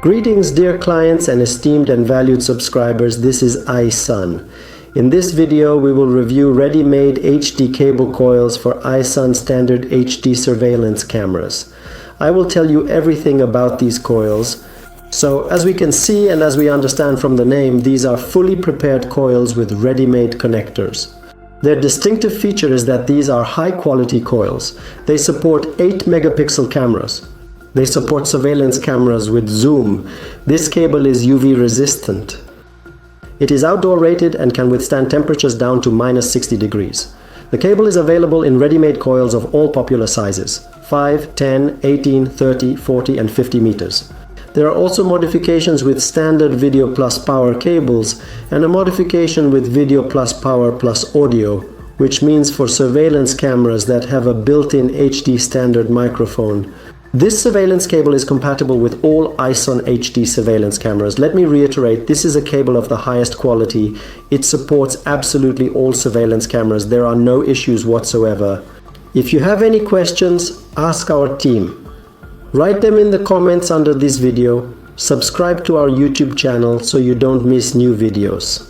Greetings dear clients and esteemed and valued subscribers, this is ISON. In this video we will review ready-made HD cable coils for ISON standard HD surveillance cameras. I will tell you everything about these coils. So as we can see and as we understand from the name, these are fully prepared coils with ready-made connectors. Their distinctive feature is that these are high-quality coils. They support 8 megapixel cameras. They support surveillance cameras with zoom. This cable is UV resistant. It is outdoor rated and can withstand temperatures down to -60 degrees. The cable is available in ready-made coils of all popular sizes: 5, 10, 18, 30, 40 and 50 meters. There are also modifications with standard video plus power cables and a modification with video plus power plus audio, which means for surveillance cameras that have a built-in HD standard microphone. This surveillance cable is compatible with all ISON HD surveillance cameras. Let me reiterate, this is a cable of the highest quality. It supports absolutely all surveillance cameras. There are no issues whatsoever. If you have any questions, ask our team. Write them in the comments under this video. Subscribe to our YouTube channel so you don't miss new videos.